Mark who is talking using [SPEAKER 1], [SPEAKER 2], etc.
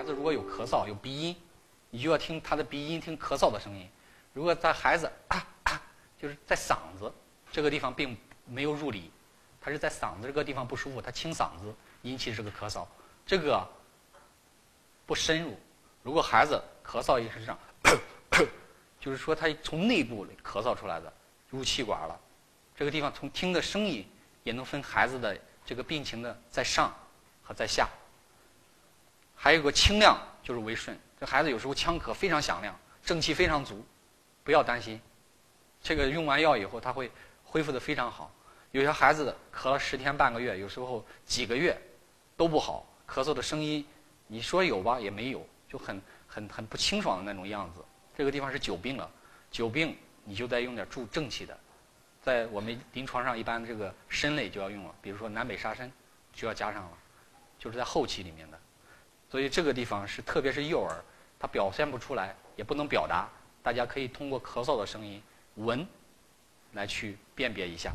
[SPEAKER 1] 孩子如果有咳嗽、有鼻音，你就要听他的鼻音，听咳嗽的声音。如果在孩子就是在嗓子这个地方并没有入里，他是在嗓子这个地方不舒服，他清嗓子引起这个咳嗽，这个不深入。如果孩子咳嗽也是这样，就是说他从内部咳嗽出来的，入气管了。这个地方从听的声音也能分孩子的这个病情的在上和在下。还有个清亮就是为顺，这孩子有时候腔咳非常响亮，正气非常足，不要担心，这个用完药以后他会恢复得非常好。有些孩子咳了10天半个月，有时候几个月都不好，咳嗽的声音你说有吧也没有，就很不清爽的那种样子。这个地方是久病了，久病你就得用点助正气的，在我们临床上一般这个参类就要用了，比如说南北沙参就要加上了，就是在后期里面的。所以这个地方是特别是幼儿，他表现不出来，也不能表达，大家可以通过咳嗽的声音闻来去辨别一下。